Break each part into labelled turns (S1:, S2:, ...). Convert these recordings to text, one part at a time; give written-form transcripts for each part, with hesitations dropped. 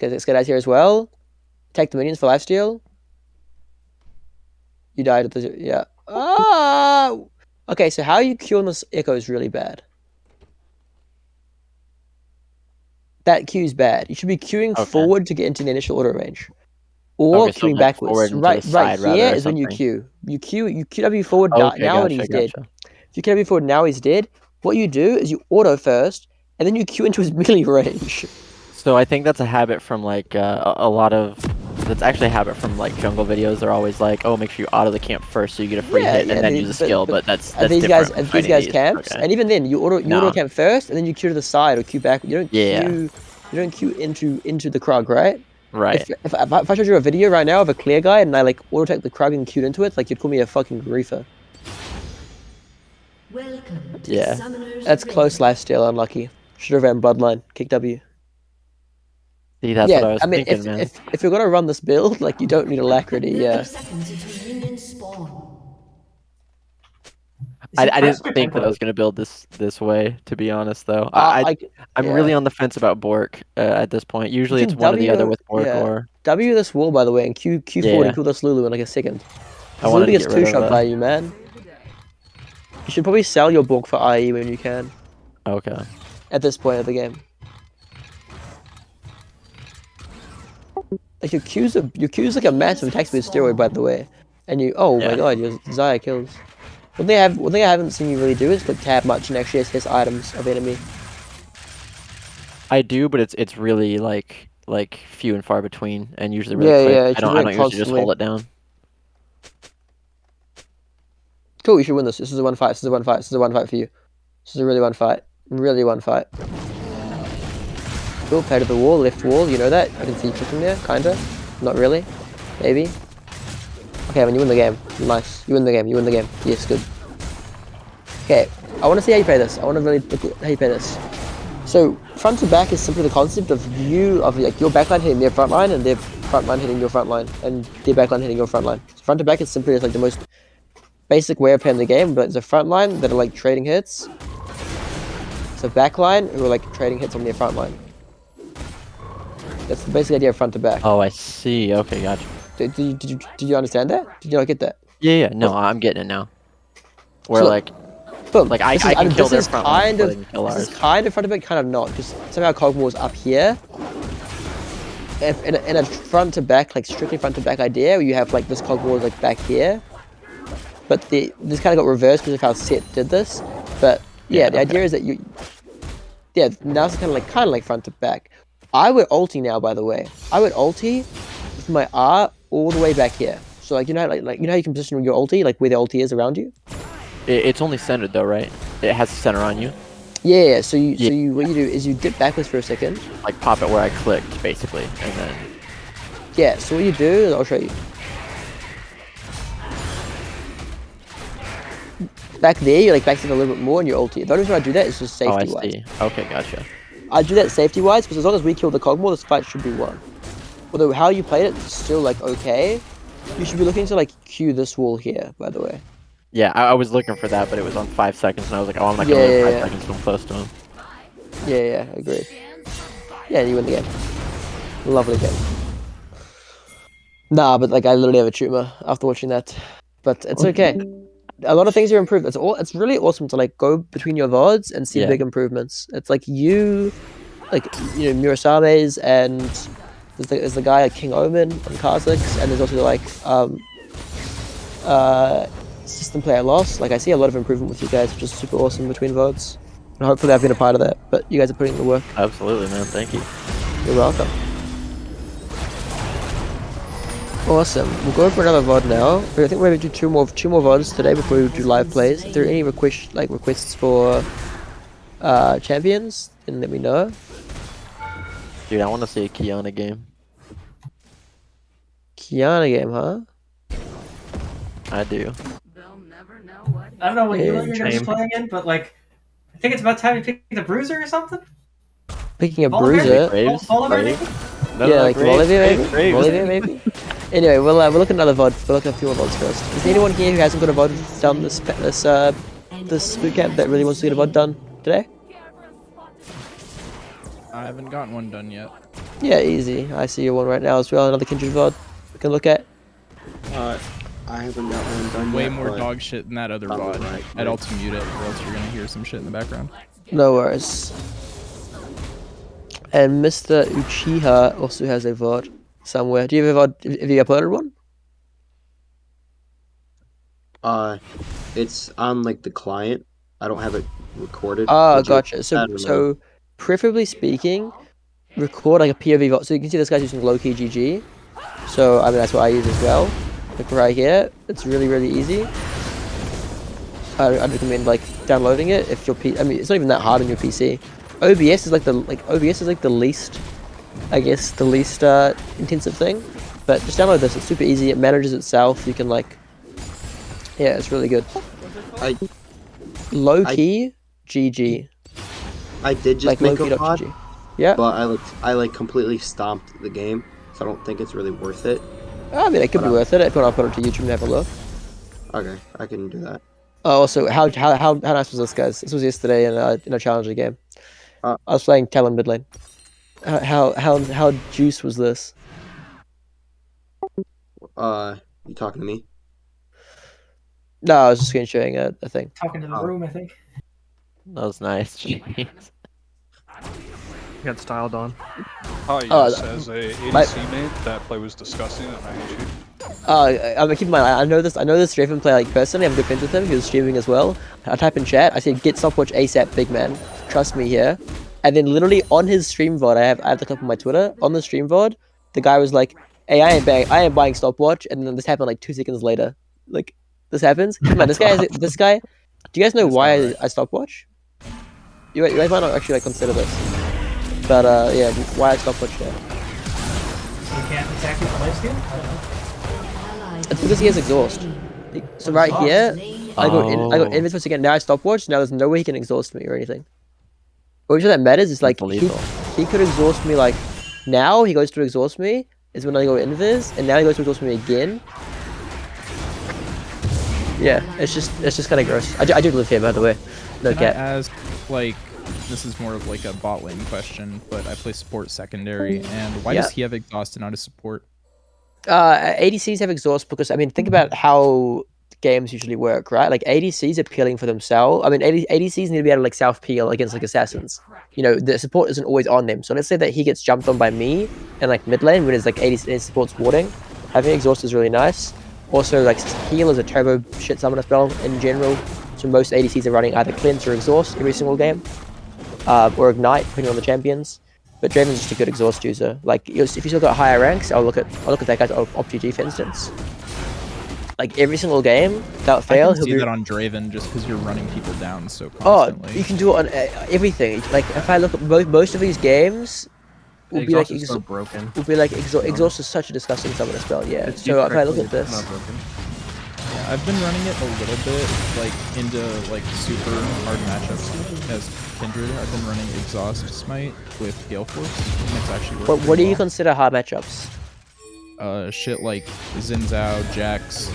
S1: Let's get out here as well. Take the minions for lifesteal. You died at the... Yeah. Ah! Okay, so how you Q on this Echo is really bad. That Q is bad. You should be queuing forward to get into the initial auto range. Or
S2: so
S1: queuing
S2: like
S1: backwards. Right here is when you
S2: something.
S1: Q. You QW forward now and he's dead. If you QW forward now he's dead, what you do is you auto first, and then you Q into his melee range.
S2: So I think that's a habit from like a lot of... That's actually a habit from like jungle videos. They're always like, oh, make sure you auto the camp first so you get a free hit and then use a skill. But that's
S1: these
S2: different.
S1: These guys camps, and even then you auto camp first, and then you Q to the side or Q back. You don't Q into the Krug, right?
S2: Right.
S1: If I showed you a video right now of a clear guy and I like auto take the Krug and Q'd into it, like you'd call me a fucking griefer. Yeah, that's close lifesteal. Unlucky. Should have ran Bloodline. Kick W.
S2: See, that's what I was thinking, man.
S1: If you're gonna run this build, like you don't need alacrity. Yeah.
S2: I didn't think that I was gonna build this way, to be honest, though. I'm really on the fence about Bork at this point. Usually it's one or the other with Bork or...
S1: W this wall, by the way, and Q forward and kill this Lulu in like a second.
S2: I wanted to
S1: gets two-shot by you, man. You should probably sell your Bork for IE when you can.
S2: Okay.
S1: At this point of the game. Like your Q's like a massive attack speed steroid, by the way. And you my god, your Xayah kills. One thing I haven't seen you really do is click tab much and actually assess items of enemy.
S2: I do, but it's really like few and far between, and usually really quick. I don't usually just hold it down.
S1: Cool, you should win this. This is a 1-5. This is a 1-5. This is a 1-5 for you. This is a really 1-5. Really 1-5. Cool, play to the wall, left wall. You know that. I can see you clicking there, kinda. Not really. Maybe. Okay, when you win the game. Nice. You win the game. You win the game. Yes, good. Okay, I want to see how you play this. I want to really look at how you play this. So, front to back is simply the concept of like your backline hitting their front line and their front line hitting your front line and their backline hitting your front line. So front to back is simply like the most basic way of playing the game, but it's a front line that are like trading hits. It's a back line who are like trading hits on their front line. That's the basic idea of front to back.
S2: Oh, I see. Okay, gotcha.
S1: Did you understand that? Did you not get that?
S2: Yeah. No, I'm getting it now. Where so, like,
S1: boom.
S2: I can kill their front line.
S1: This is kind of front to back, kind of not. Just somehow Cogmore's up here. In a front to back, like strictly front to back idea, where you have like this Cogmore like back here. But this kind of got reversed because of how Set did this. But yeah, the idea is that now it's kind of like front to back. I would ulti now, by the way. I would ulti with my R all the way back here. So like you know how you can position your ulti, like where the ulti is around you.
S2: It's only centered though, right? It has to center on you.
S1: Yeah. So what you do is you dip backwards for a second.
S2: Like pop it where I clicked, basically, and then.
S1: Yeah. So what you do is I'll show you. Back there, you like backstep a little bit more, and your ulti. The only reason I do that is just safety wise.
S2: Oh, I see. Okay, gotcha.
S1: I do that safety wise because as long as we kill the Cogmore, this fight should be won. Although how you played it is still like okay. You should be looking to like Q this wall here, by the way.
S2: Yeah, I was looking for that, but it was on 5 seconds, and I was like, oh, I'm not gonna wait 5 seconds to come close to him.
S1: Yeah, agreed. Yeah, you win the game. Lovely game. Nah, but like I literally have a tumor after watching that, but it's okay. A lot of things are improved. It's really awesome to like go between your VODs and see big improvements. It's like Murasame's and there's the guy like King Omen on Kha'Zix, and there's also like system player loss. Like I see a lot of improvement with you guys, which is super awesome between VODs. And hopefully I've been a part of that. But you guys are putting in the work.
S2: Absolutely, man. Thank you.
S1: You're welcome. Awesome. We'll go for another VOD now. I think we're going to do two more VODs today before we do live plays. If there are any requests for champions, then let me know.
S2: Dude, I want to see a Kiana game.
S1: Kiana game, huh?
S2: I do.
S3: I don't know what you're going to be playing in, but like, I think it's about time you pick the Bruiser or something?
S1: Picking a Bruiser? Yeah, like Bolivia maybe? Anyway, we'll look at another VOD. We'll look at a few more VODs first. Is there anyone here who hasn't got a VOD done this bootcamp that really wants to get a VOD done today?
S4: I haven't gotten one done yet.
S1: Yeah, easy. I see your one right now as well. Another Kindred VOD we can look at.
S5: I haven't got one done
S4: Way
S5: yet.
S4: more dog shit than that other VOD. I'd also mute it, or else you're gonna hear some shit in the background.
S1: No worries. And Mr. Uchiha also has a VOD somewhere. Do you have a VOD? Have you uploaded one?
S5: It's on like the client. I don't have it recorded.
S1: Oh, gotcha. So preferably speaking, record like a POV VOD. So you can see this guy's using low-key GG. So I mean that's what I use as well. Like right here, it's really easy. I'd recommend like downloading it if your I mean it's not even that hard on your PC. OBS is like the least, I guess, the least intensive thing. But just download this. It's super easy. It manages itself. You can like, yeah, it's really good. Low key GG.
S5: I did just
S1: like
S5: make a VOD.
S1: Yeah.
S5: But I like completely stomped the game, so I don't think it's really worth it.
S1: I mean, it could be worth it. I'll put it to YouTube and have a look.
S5: Okay, I can do that.
S1: Oh, also, how nice was this, guys? This was yesterday in a challenger game. I was playing Talon mid lane. How juice was this?
S5: You talking to me?
S1: No, I was just screen sharing a thing.
S3: Talking to the room, I think.
S2: That was nice. Jeez.
S6: Got styled on.
S7: Oh yes, as a ADC mate, that play was disgusting and I hate you.
S1: I'm keep in mind, I know this Draven player like personally. I'm good friends with him. He was streaming as well. I type in chat. I say get stopwatch ASAP, big man. Trust me here. And then literally on his stream VOD, I have the clip on my Twitter. On the stream VOD, the guy was like, "Hey, I ain't buying stopwatch." And then this happened like 2 seconds later. Like this happens. Man, this guy. Do you guys know why I stopwatch? You guys might not actually like consider this. But yeah, why I stopwatch there?
S3: You can't attack with the lifesteal? I don't know.
S1: It's because he has exhaust. So right here, I go invis again. Now I stopwatch. Now there's no way he can exhaust me or anything. What reason that matters is like he could exhaust me like now. He goes to exhaust me is when I go invis, and now he goes to exhaust me again. Yeah, it's just kind of gross. I do live here, by the way. No
S4: Can
S1: cap.
S4: I ask, like, this is more of like a bot lane question, but I play support secondary, and why does he have exhaust and not a support?
S1: ADCs have exhaust because, I mean, think about how games usually work, right? Like ADCs are peeling for themselves. I mean, ADCs need to be able to like self-peel against like assassins. You know, the support isn't always on them. So let's say that he gets jumped on by me and like mid lane when his like ADC support's warding. Having exhaust is really nice. Also, like heal is a turbo shit summoner spell in general. So most ADCs are running either cleanse or exhaust every single game, or ignite depending on the champions. But Draven's just a good exhaust user. Like if you still got higher ranks, I'll look at that guy's op GG for instance. Like every single game without fail.
S4: I can see that on Draven just because you're running people down so
S1: Oh,
S4: constantly.
S1: you can do it on everything. Like if I look at most of these games, will be like
S6: broken.
S1: Will be like exhaust is such a disgusting summoner spell. Yeah. So if I look at this.
S4: Yeah, I've been running it a little bit, like, into, like, super hard matchups as Kindred. I've been running Exhaust Smite with Gale Force, and it's actually working.
S1: What do you consider hard matchups?
S4: Shit like Xin Zhao, Jax.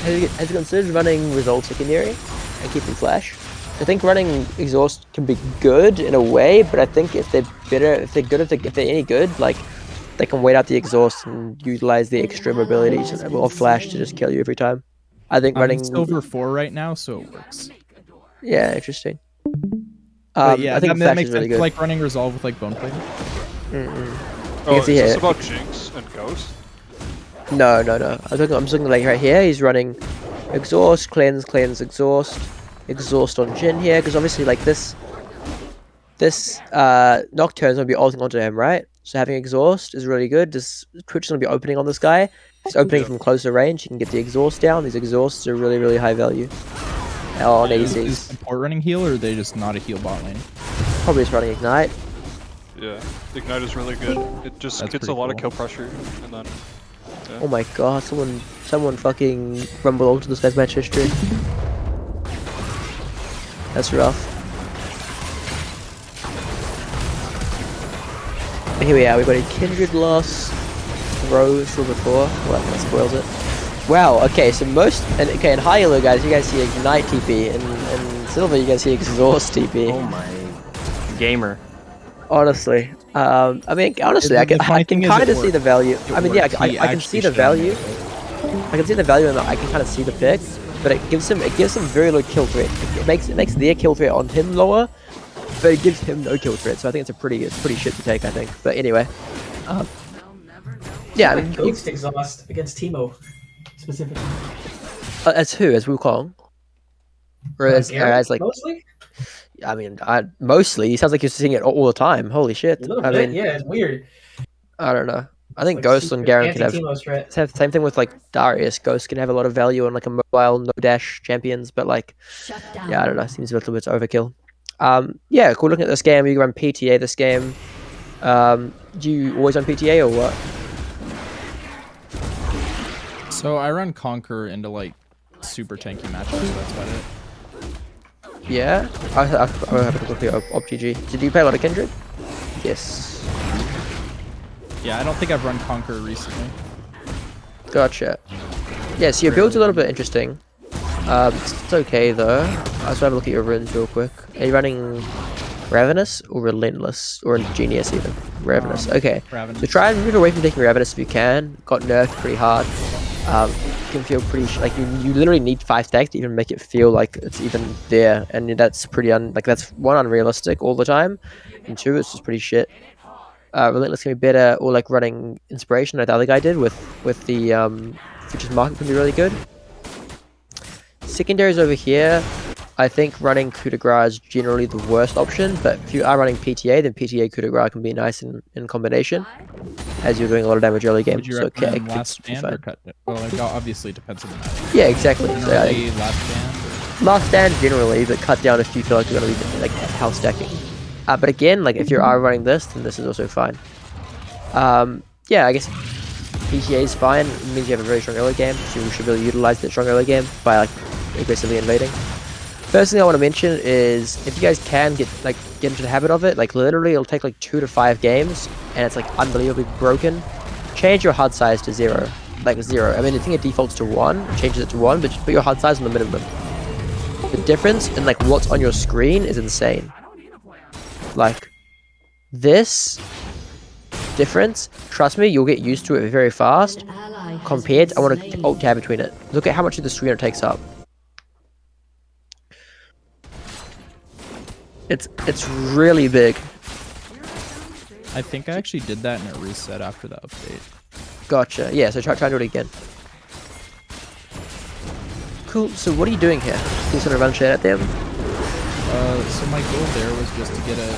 S1: Have you considered running Resolve Secondary and keeping Flash? I think running Exhaust can be good in a way, but I think if they're any good, like, they can wait out the Exhaust and utilize the extreme abilities of Flash to just kill you every time. I think running
S4: Silver 4 right now, so it works.
S1: Yeah, interesting.
S4: Yeah,
S1: I think
S4: that
S1: Flash
S4: makes
S1: is really
S4: sense.
S1: good.
S4: Like running Resolve with like Bone Plating.
S7: Oh, is this about Jinx and Ghost?
S1: No. I'm just looking like right here. He's running exhaust, cleanse, exhaust on Jhin here, because obviously like this Nocturne's gonna be ulting onto him, right? So having exhaust is really good. This Twitch is gonna be opening on this guy. He's opening from closer range. You can get the exhaust down. These exhausts are really high value. On ADCs.
S4: Is support running heal, or are they just not a heal bot lane?
S1: Probably just running ignite.
S7: Yeah, ignite is really good. It just gets a lot of kill pressure, and then. Yeah.
S1: Oh my god! Someone fucking rumble onto this guy's match history. That's rough. But here we are. We've got a Kindred loss. Throw Silver 4. Well, that spoils it. Wow. Okay. So in High Elo, guys, you guys see ignite TP, and Silver, you guys see exhaust TP.
S6: Oh my gamer.
S1: honestly. I mean, honestly, I can kind of see the value. I mean, yeah, I can see the value. I can see the value, and I can kind of see the pick. But it gives him very low kill threat. It makes their kill threat on him lower, but it gives him no kill threat. So I think it's pretty shit to take. I think. But anyway, yeah. I mean,
S3: Ghost exhaust against Teemo specifically.
S1: As who? As Wukong? Or as like
S3: mostly?
S1: I mean, mostly. He sounds like you're seeing it all the time. Holy shit! I mean,
S3: yeah, it's weird.
S1: I don't know. I think Ghost and Garen can have same thing with like Darius. Ghost can have a lot of value on like a mobile no dash champions, but like yeah, I don't know. Seems a little bit overkill. Yeah, cool. Looking at this game, you run PTA this game. Do you always run PTA or what?
S4: So I run Conquer into like super tanky matchups. That's about it.
S1: Yeah, I have a look at OpGG. Did you play a lot of Kindred? Yes.
S4: Yeah, I don't think I've run Conquer recently.
S1: Gotcha. Yeah, so your build's a little bit interesting. It's okay though. I'll just have a look at your runes real quick. Are you running Ravenous or Relentless or Ingenious even? Ravenous. Okay.
S4: Ravenous.
S1: So try and move away from taking Ravenous if you can. Got nerfed pretty hard. You can feel pretty like you literally need 5 stacks to even make it feel like it's even there, and that's pretty that's one, unrealistic all the time, and 2, it's just pretty shit. Relentless can be better, or like running Inspiration like the other guy did with the Futures Market can be really good. Secondaries over here, I think running Coup de Grace is generally the worst option, but if you are running PTA, then PTA Coup de Grace can be nice in combination, as you're doing a lot of damage early game.
S4: Would you recommend last stand or cut? Well, it obviously depends on the match.
S1: Yeah, exactly.
S4: Generally, last stand.
S1: Last stand generally, but cut down if you feel like you're going to be like health stacking. But again, like if you are running this, then this is also fine. Yeah, I guess PTA is fine. It means you have a very strong early game, so you should really utilize that strong early game by like aggressively invading. First thing I want to mention is if you guys can get into the habit of it, like literally it'll take like 2 to 5 games, and it's like unbelievably broken. Change your HUD size to 0, like 0. I mean, I think it defaults to 1, it changes it to 1, but just put your HUD size on the minimum. The difference in like what's on your screen is insane. Like this difference, trust me, you'll get used to it very fast. Compared, I want to alt tab between it. Look at how much of the screen it takes up. It's really big.
S4: I think I actually did that and it reset after the update.
S1: Gotcha. Yeah, so try to do it again. Cool. So what are you doing here? You just want to run shit at them?
S4: So my goal there was just to get a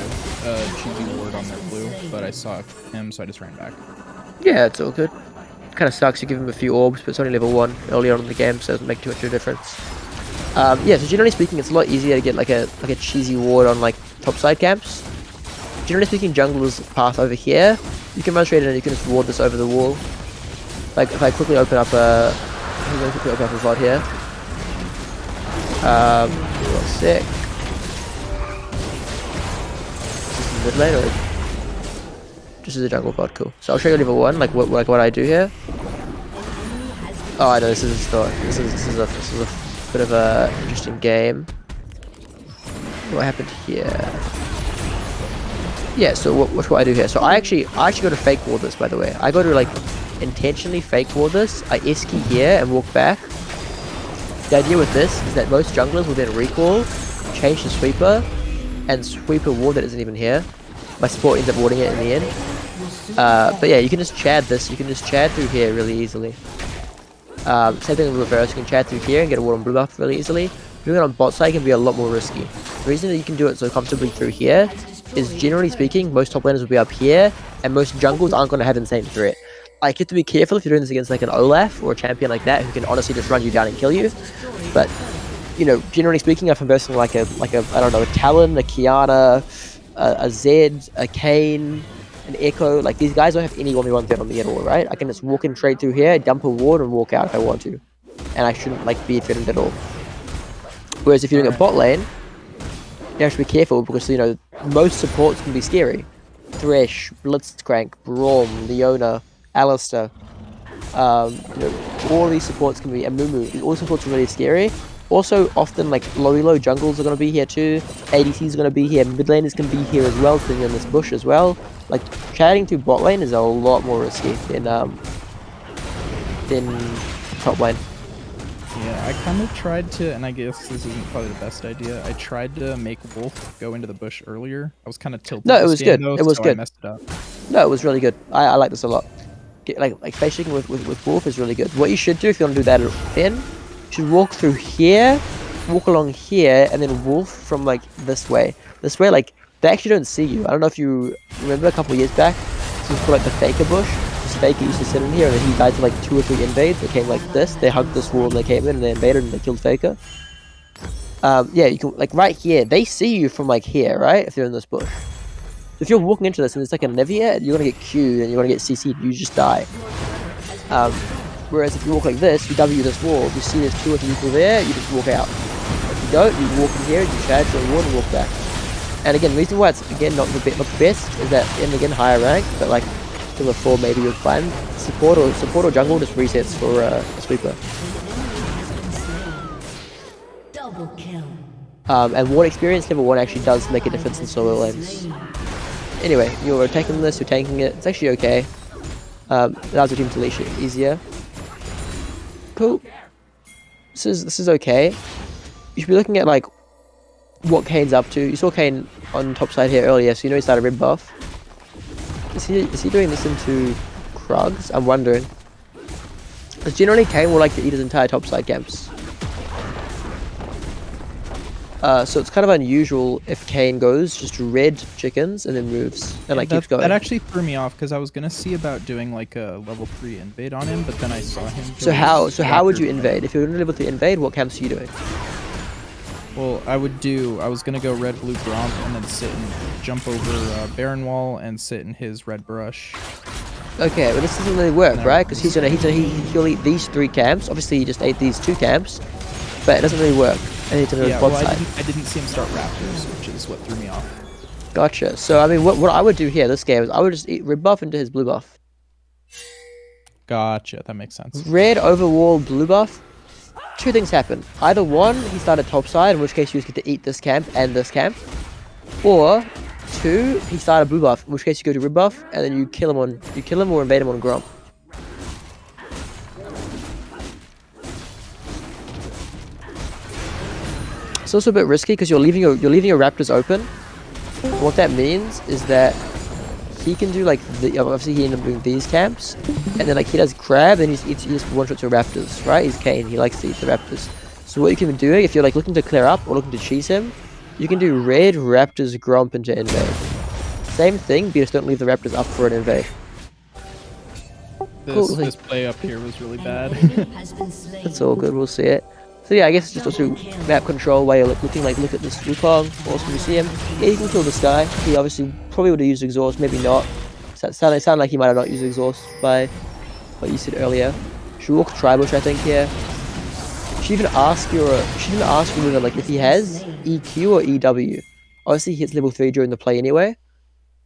S4: cheesy ward on their blue, but I saw him, so I just ran back.
S1: Yeah, it's all good. Kind of sucks. You give him a few orbs, but it's only level 1 early on in the game, so it doesn't make too much of a difference. Yeah, so generally speaking, it's a lot easier to get like a cheesy ward on like topside camps. Generally speaking, jungler's path over here, you can run straight in and you can just ward this over the wall. Like if I quickly open up a, I'm going to quickly open up a slot here. One sec. Mid lane or just as a jungle pod, cool. So I'll show you level 1, like what I do here. Oh, I know this is a start. This is a bit of a interesting game. What happened here? Yeah, so what do I do here? So I actually go to fake ward this, by the way. I go to like intentionally fake ward this. I S key here and walk back. The idea with this is that most junglers will then recall, change the sweeper, and sweep a ward that isn't even here. My support ends up warding it in the end. But yeah, you can just chad this. You can just chad through here really easily. Same thing in reverse. You can chad through here and get a ward on blue buff really easily. Doing it on bot side can be a lot more risky. The reason that you can do it so comfortably through here is, generally speaking, most top laners will be up here, and most jungles aren't going to have insane threat. Like, you have to be careful if you're doing this against like an Olaf or a champion like that who can honestly just run you down and kill you. But you know, generally speaking, if I'm versing like a I don't know, a Talon, a Kiana, a Zed, a Kayn, an Echo, like these guys don't have any 1v1 threat on me at all, right? I can just walk in straight through here, dump a ward, and walk out if I want to, and I shouldn't like be threatened at all. Whereas if you're doing a bot lane, you have to be careful because, you know, most supports can be scary. Thresh, Blitzcrank, Braum, Leona, Alistar, you know, all these supports can be, and Mumu, all supports are really scary. also often like low elo jungles are going to be here too. ADCs are going to be here. Mid lane is going to be here as well, sitting in this bush as well. Like chatting to bot lane is a lot more risky than top lane.
S4: Yeah, I kind of tried to, and I guess this isn't probably the best idea. I tried to make Wolf go into the bush earlier. I was kind of tilted.
S1: No, it was good.
S4: Though,
S1: it was
S4: so
S1: good.
S4: I messed it up.
S1: No, it was really good. I like this a lot. Like face shaking with Wolf is really good. What you should do if you want to do that in, you should walk through here, walk along here, and then Wolf from like this way. This way, like they actually don't see you. I don't know if you remember a couple of years back. This was called like the Faker bush. This Faker used to sit in here, and then he died to like 2 or 3 invades. They came like this. They hugged this wall, and they came in, and they invaded, and they killed Faker. Yeah, you can like right here. They see you from like here, right? If you're in this bush. If you're walking into this and it's like a Nivea, you're gonna get Q'd and you're gonna get CC'd, you just die. Whereas if you walk like this, you W this wall, you see there's 2 or 3 people there, you just walk out. If you don't, you walk in here, you charge the wall and walk back. And again, the reason why it's again not the best is that in again higher rank, but like to the 4 maybe you'd find support or jungle just resets for a sweeper.
S6: Double kill.
S1: And ward experience level 1 actually does make a difference in solo lanes. Anyway, you're taking this, you're tanking it, it's actually okay. Allows your team to leash it easier. Cool. This is okay. You should be looking at like what Kane's up to. You saw Kane on top side here earlier, so you know he started red buff. Is he doing this into Krugs? I'm wondering. Because generally Kane will like to eat his entire top side camps. So it's kind of unusual if Kane goes just red chickens and then moves and like keeps going.
S4: That actually threw me off because I was gonna see about doing like a level 3 invade on him, but then I saw him.
S1: So how would you invade? If you're not able to invade, what camps are you doing?
S4: Well, I was gonna go red blue Gromp and then sit and jump over Baron Wall and sit in his red brush.
S1: Okay, but this doesn't really work, right? Because he'll eat these 3 camps. Obviously, he just ate these 2 camps, but it doesn't really work. And he's on his bot side.
S4: I didn't see him start Raptors, which is what threw me off.
S1: Gotcha. So I mean, what I would do here, this game, is I would just eat red buff into his blue buff.
S4: Gotcha, that makes sense.
S1: Red over wall, blue buff. 2 things happen. Either 1, he started top side, in which case you just get to eat this camp and this camp. Or 2, he started blue buff, in which case you go to red buff and then you kill him or invade him on Gromp. It's also a bit risky because you're leaving your Raptors open. What that means is that he can do like obviously he ended up doing these camps, and then like he does crab and he just one shot to Raptors, right? He's Kane, he likes to eat the Raptors. So what you can do if you're like looking to clear up or looking to cheese him, you can do red Raptors Gromp into invade. Same thing, but you just don't leave the Raptors up for an invade.
S4: This play up here was really bad.
S1: That's all good, we'll see it. So yeah, I guess it's just also map control while you're looking like look at this Wukong. Also you see him. Yeah, you can kill this guy. He obviously probably would have used exhaust, maybe not. It sounded like he might have not used exhaust by what you said earlier. Should walk Tribush, I think, here. Should even ask your whether like if he has EQ or EW. Obviously he hits level 3 during the play anyway,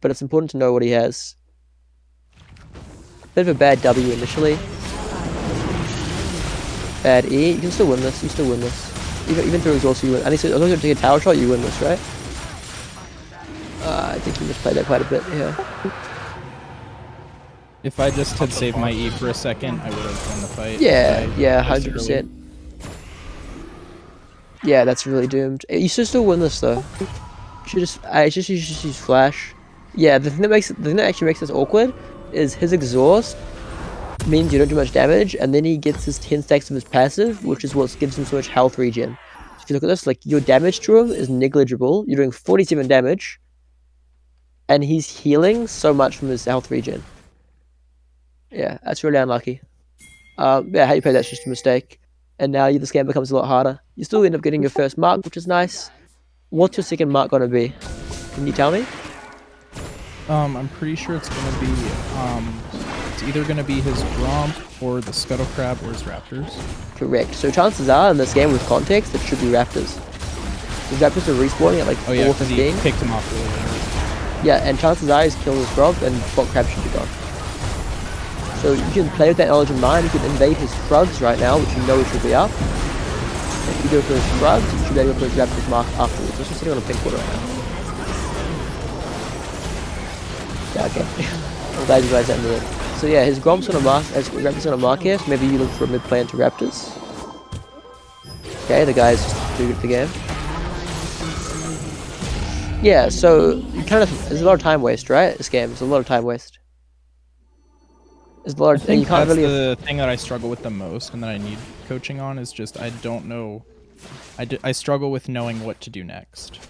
S1: but it's important to know what he has. Bit of a bad W initially. Bad E. You can still win this. You still win this. Even through exhaust, you win. And as long as you take a tower shot, you win this, right? I think you just played that quite a bit here.
S4: If I just had saved my E for a second, I would have won the fight.
S1: Yeah, 100%. Yeah, that's really doomed. You should still win this though. You should just use flash. Yeah, the thing that actually makes this awkward is his exhaust means you don't do much damage, and then he gets his 10 stacks of his passive, which is what gives him so much health regen. So if you look at this, like your damage to him is negligible. You're doing 47 damage, and he's healing so much from his health regen. Yeah, that's really unlucky. Yeah, how you play that's just a mistake. And now this game becomes a lot harder. You still end up getting your first mark, which is nice. What's your second mark gonna be? Can you tell me?
S4: I'm pretty sure it's gonna be it's either gonna be his Gromp or the Scuttle Crab or his Raptors.
S1: Correct. So chances are in this game with context, it should be Raptors. The Raptors are respawning at like 4:15.
S4: He picked him off really well.
S1: Yeah, and chances are he's killed his Gromp and Bot Crab should be gone. So you can play with that knowledge in mind. You can invade his Krugs right now, which you know he should be up. If you go for his Krugs, you should be able to grab his mark afterwards. This is sitting on a pink water right now. Yeah, okay. I'm glad you guys ended it. So yeah, his Gromp's gonna mark, as Raptor's gonna mark here, so maybe you look for a mid play into Raptors. Okay, the guy's just doing it the game. Yeah, so you kind of, there's a lot of time waste, right? This game, there's a lot of time waste. There's a lot of, and you can't
S4: that's
S1: really.
S4: The thing that I struggle with the most, and that I need coaching on, is just I don't know. I struggle with knowing what to do next.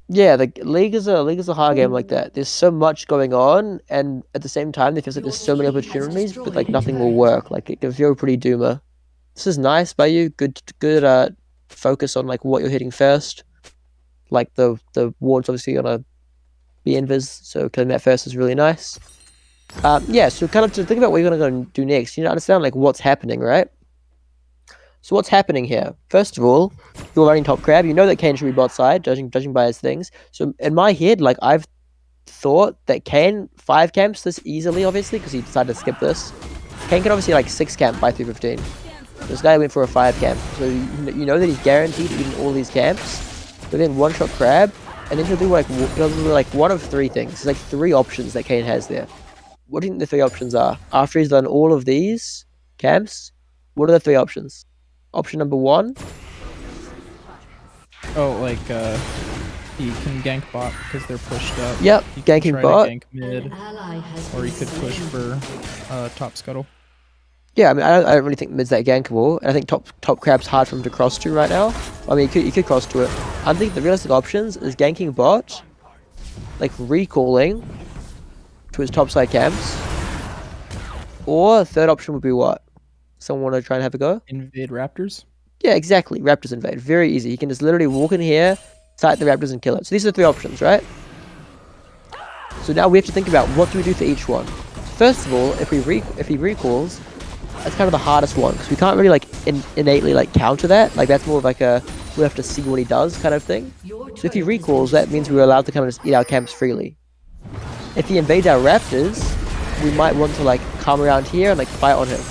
S1: Yeah, the league is a hard game like that. There's so much going on, and at the same time, it feels like there's so many opportunities, but like nothing will work. Like it can feel pretty doomer. This is nice by you. Good focus on like what you're hitting first. Like the ward's obviously gonna be invis, so killing that first is really nice. Yeah, so kind of to think about what you're gonna go and do next. You need to understand like what's happening, right? So what's happening here? First of all, you're running top crab. You know that Kane should be bot side, judging by his things. So in my head, like I've thought that Kane 5 camps this easily, obviously, because he decided to skip this. Kane can obviously like 6 camp by 315. This guy went for a 5 camp, so you know that he's guaranteed eating all these camps. But then one shot crab, and then he'll do like one of 3 things. There's like 3 options that Kane has there. What do you think the 3 options are? After he's done all of these camps, what are the 3 options? Option number 1.
S4: Oh, like he can gank bot because they're pushed up.
S1: Yep,
S4: he can
S1: ganking
S4: try
S1: bot.
S4: To gank mid, or he could push for top scuttle.
S1: Yeah, I mean, I don't really think mid's that gankable, and I think top crab's hard for him to cross to right now. I mean, he could cross to it. I think the realistic options is ganking bot, like recalling to his top side camps, or a third option would be what? Someone want to try and have a go?
S4: Invade Raptors?
S1: Yeah, exactly. Raptors invade. Very easy. He can just literally walk in here, sight the Raptors, and kill it. So these are the 3 options, right? So now we have to think about what do we do for each one. First of all, if he recalls, that's kind of the hardest one because we can't really like innately like counter that. Like that's more of like a we have to see what he does kind of thing. So if he recalls, that means we're allowed to kind of just eat our camps freely. If he invades our Raptors, we might want to like come around here and like fight on him.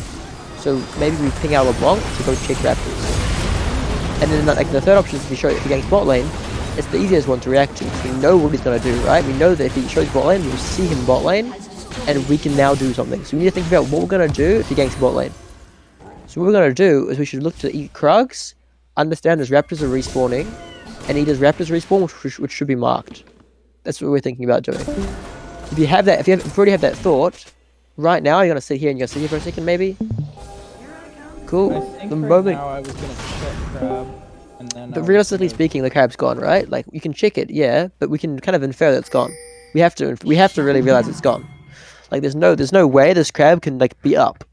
S1: So maybe we ping our LeBlanc to go check Raptors. And then like the third option is if he ganks bot lane, it's the easiest one to react to. We know what he's gonna do, right? We know that if he shows bot lane, we'll see him bot lane, and we can now do something. So we need to think about what we're gonna do if he ganks bot lane. So what we're gonna do is we should look to eat Krugs, understand his Raptors are respawning, and eat his Raptors respawn, which should be marked. That's what we're thinking about doing. If you have that, if you already have that thought, right now you're gonna sit here and you're gonna sit here for a second, maybe. Cool.
S4: I think
S1: The
S4: right
S1: moment.
S4: now I was gonna check crab, and then.
S1: But realistically speaking, the crab's gone, right? Like you can check it, yeah, but we can kind of infer that it's gone. We have to really realize it's gone. Like there's no way this crab can like be up.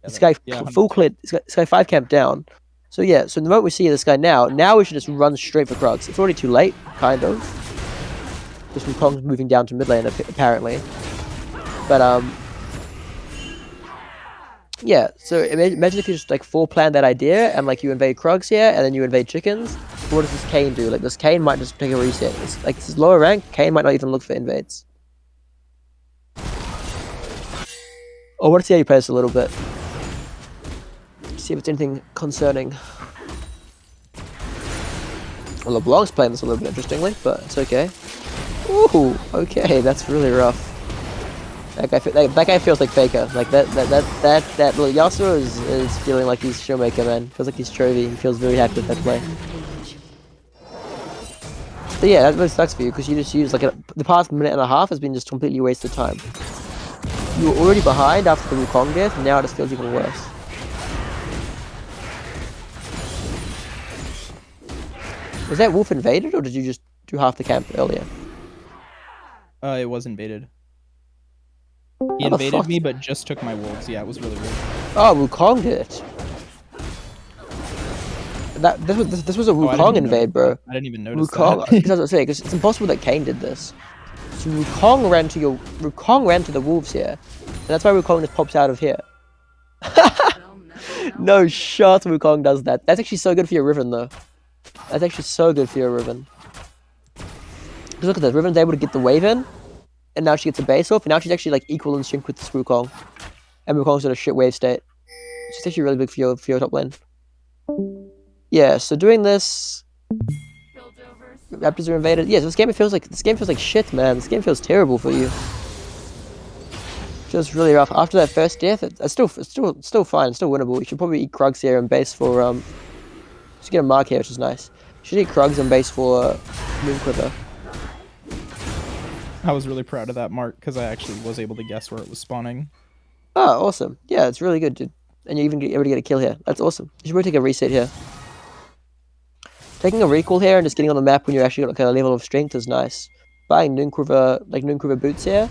S1: This guy full clear. This guy 5 camp down. So yeah. So the moment we see this guy now we should just run straight for Krugs. It's already too late, kind of. Because Wukong's moving down to mid lane apparently. But yeah, so imagine if you just like plan that idea and like you invade Krugs here and then you invade chickens. What does this Kane do? Like this Kane might just take a reset. It's like this is lower rank, Kane might not even look for invades. I want to see how you play this a little bit. See if it's anything concerning. Well, LeBlanc's playing this a little bit interestingly, but it's okay. Ooh, okay, that's really rough. That guy feels like Faker. Like that little Yasuo is feeling like he's Showmaker, man. Feels like he's Trovy. He feels very happy with that play. But yeah, that really sucks for you because you just used like the past minute and a half has been just completely wasted time. You were already behind after the Wukong death, and now it just feels even worse. Was that wolf invaded, or did you just do half the camp earlier?
S4: It was invaded. He invaded me, but just took my wolves. Yeah, it was really weird.
S1: Oh, Wukong did it. This was a Wukong invade, bro.
S4: I didn't even notice
S1: Wukong,
S4: that.
S1: because I was saying, because it's impossible that Kane did this. So Wukong ran to the wolves here, and that's why Wukong just pops out of here. No shot, Wukong does that. That's actually so good for your Riven, though. That's actually so good for your Riven. Because look at this, Riven's able to get the wave in, and now she gets a base off, and now she's actually like equal in sync with this Wukong. And Wukong's in a shit wave state. It's actually really big for your top lane. Yeah, so doing this, Raptors are invaded. Yeah, so this game feels like shit, man. This game feels terrible for you. Feels really rough. After that first death, it's still fine. It's still winnable. You should probably eat Krugs here and base for Just get a mark here, which is nice. You should eat Krugs and base for Moon Quiver.
S4: I was really proud of that mark because I actually was able to guess where it was spawning.
S1: Oh, awesome. Yeah, it's really good, dude. And you even able to get a kill here. That's awesome. You should probably take a reset here. Taking a recall here and just getting on the map when you're actually got like a level of strength is nice. Buying Noon Quiver boots here.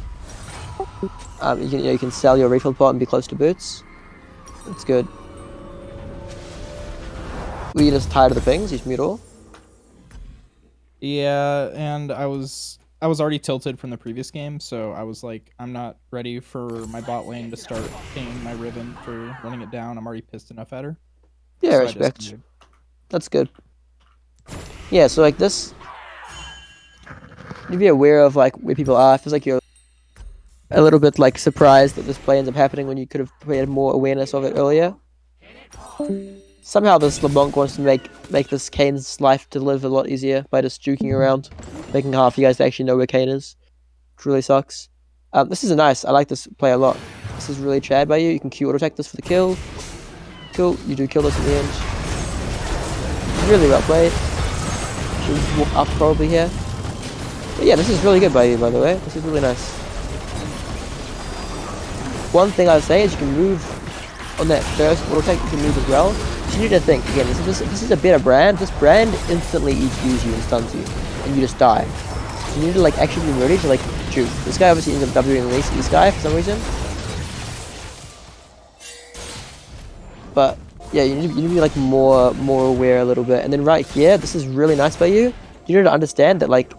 S1: You can sell your refill pot and be close to boots. That's good. Were you just tired of the pings? You just mute all?
S4: Yeah, and I was already tilted from the previous game, so I was like, I'm not ready for my bot lane to start pinging my Riven for running it down. I'm already pissed enough at her.
S1: Yeah,
S4: so
S1: respect. That's good. Yeah, so like this, you'd be aware of like where people are. It feels like you're a little bit like surprised that this play ends up happening when you could have had more awareness of it earlier. Somehow this LeBlanc wants to make this Kane's life to live a lot easier by just juking around, making half you guys actually know where Kane is. Which really sucks. This is nice. I like this play a lot. This is really Chad by you. You can Q auto attack this for the kill. Cool. You do kill this at the end. Really well played. Should walk up probably here. But yeah, this is really good by you, by the way. This is really nice. One thing I would say is you can move on that first auto attack. You can move as well. You need to think again. This is a better brand. This brand instantly EQs you and stuns you, and you just die. So you need to like actually be ready to like shoot. This guy obviously ends up Wing this guy for some reason. But yeah, you need to be like more aware a little bit. And then right here, this is really nice by you. You need to understand that like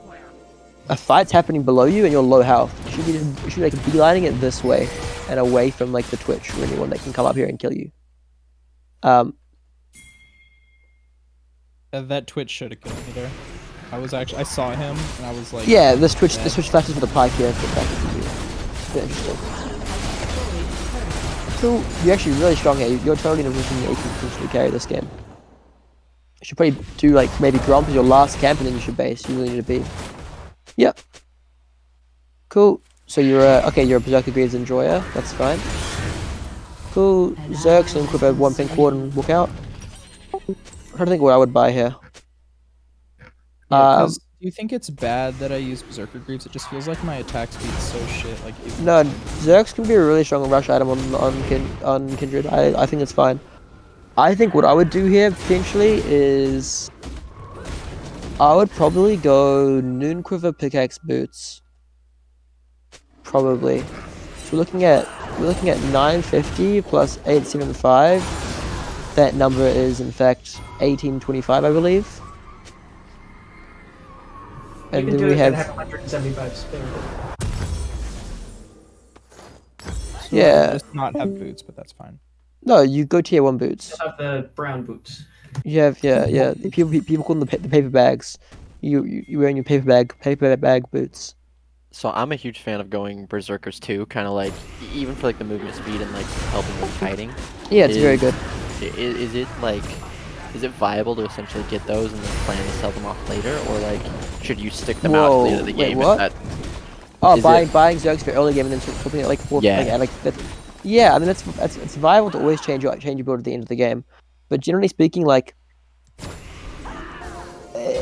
S1: a fight's happening below you and you're low health. You should like beelining it this way and away from like the Twitch or anyone that can come up here and kill you.
S4: That Twitch should have killed me there. I saw him and I was like,
S1: yeah, this Twitch flashes for the pike here. It's interesting. So you're actually really strong here. You're totally in a position that you can potentially carry this game. You should probably do like maybe Gromp as your last camp and then you should base. You really need to be. Yep. Cool. So you're you're a Berserker Greaves Enjoyer. That's fine. Cool. Zerks and Quiver 1 pink ward and walk out. I'm trying to think what I would buy here.
S4: Yeah, do you think it's bad that I use Berserker Greaves? It just feels like my attack speed's so shit. Like
S1: no, Zerks can be a really strong rush item on Kindred. I think it's fine. I think what I would do here potentially is I would probably go Noon Quiver Pickaxe Boots. Probably. So we're looking at 950 plus 875. That number is in fact 1825, I believe. And then we have
S3: 175 spare.
S1: Yeah.
S4: Just not have boots, but that's fine.
S1: No, you go tier 1 boots.
S3: You have the brown boots.
S1: You have yeah. People call them the paper bags. You wearing your paper bag boots.
S2: So I'm a huge fan of going Berserkers too, kind of like even for like the movement speed and like helping with kiting.
S1: Yeah, it's very good.
S2: Is it viable to essentially get those and then plan to sell them off later, or like should you stick them out to the end of the game?
S1: What? Buying Zergs for early game and then flipping it like yeah. I mean it's viable to always change your build at the end of the game, but generally speaking, like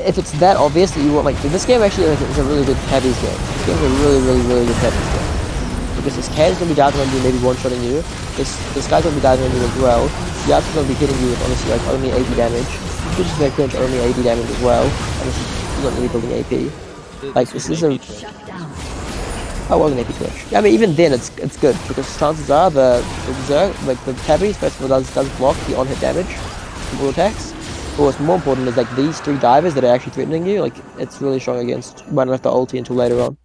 S1: if it's that obvious that you want this game actually is a really good tabbies game. This game is a really good tabbies game. Because this Cad's gonna be diving on you, maybe one-shotting you. This guy's gonna be diving on you as well. Yasuo's gonna be hitting you with honestly like only 80 damage. Which is very cringe, only 80 damage as well. And this is not really building AP. Like this is a I was an AP glitch. Yeah, I mean even then it's good because chances are the Zerg, like the tabbies first of all does block the on-hit damage from all attacks. But what's more important is like these 3 divers that are actually threatening you, like it's really strong against. You might not have to ulti until later on.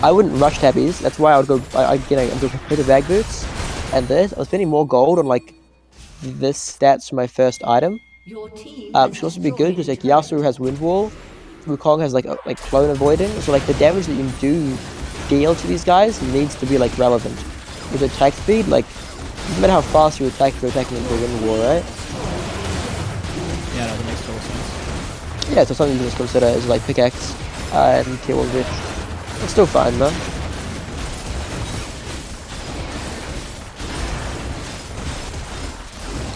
S1: I wouldn't rush tabbies. That's why I would go. I'd go paper bag boots, and this. I was spending more gold on like this stats for my first item. Should also be good because like Yasuo has wind wall, Wukong has like clone avoiding. So like the damage that you do deal to these guys needs to be like relevant. With attack speed, like no matter how fast you attack, you're attacking into a wind wall, right?
S4: Yeah, no, that makes total sense.
S1: Yeah, so something you can just consider is like pickaxe and tier 1 ditch. It's still fine though.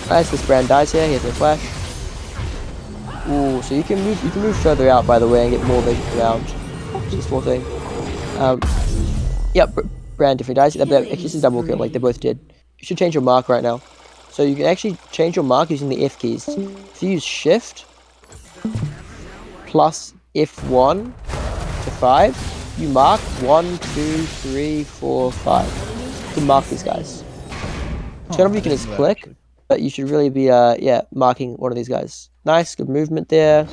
S1: Nice, this Brand dies here, he has no flash. Ooh, so you can move further out by the way and get more vision around. Just small thing. Yep, Brand definitely dies. Actually, this is double kill, like they both did. You should change your mark right now. So you can actually change your mark using the F keys. If you use Shift plus F1 to 5, you mark 1, 2, 3, 4, 5. You can mark these guys. Turn off you can just click, but you should really be yeah, marking one of these guys. Nice, good movement there.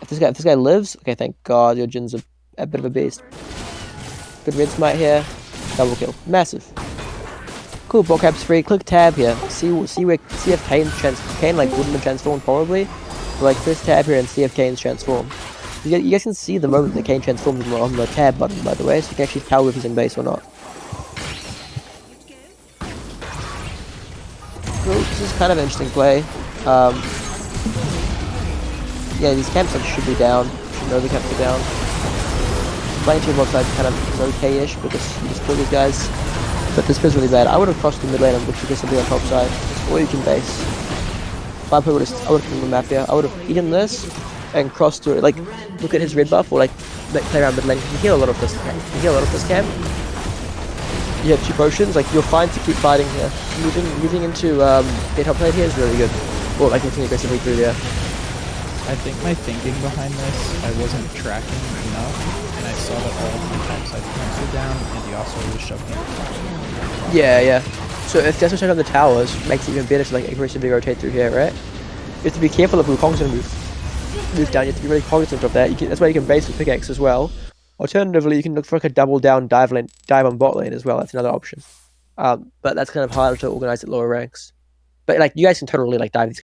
S1: If this guy lives, okay, thank God your Jin's a bit of a beast. Good red smite here, double kill, massive. Cool, bot cap's free. Click tab here. See if Kane like wouldn't have transformed probably. But, like press tab here and see if Kane's transformed. You guys can see the moment that Kane transforms on the tab button, by the way, so you can actually tell if he's in base or not. So this is kind of an interesting play. Yeah, these camps like, should be down. Should know the camps are down. Playing two box side kind of okay-ish because you just kill these guys. But this feels really bad. I would have crossed the mid lane and looked to get something on top side. Or you can base. I would have killed the map here. I would have eaten this and crossed to it. Like, look at his red buff or like play around mid lane. You can heal a lot of this camp. You can heal a lot of this camp. You have 2 potions. Like, you're fine to keep fighting here. Moving into the top plate here is really good. Or like looking aggressively through there.
S4: I think my thinking behind this, I wasn't tracking enough, and I saw that all of my topside camps were down, and the Yasuo was shoving it.
S1: Yeah. So if Yasuo shut down the towers, makes it even better to like aggressively rotate through here, right? You have to be careful of Wukong's gonna move down. You have to be really cognizant of that. That's why you can base with pickaxe as well. Alternatively, you can look for like a double down dive on bot lane as well. That's another option. But that's kind of harder to organize at lower ranks. But like you guys can totally like dive these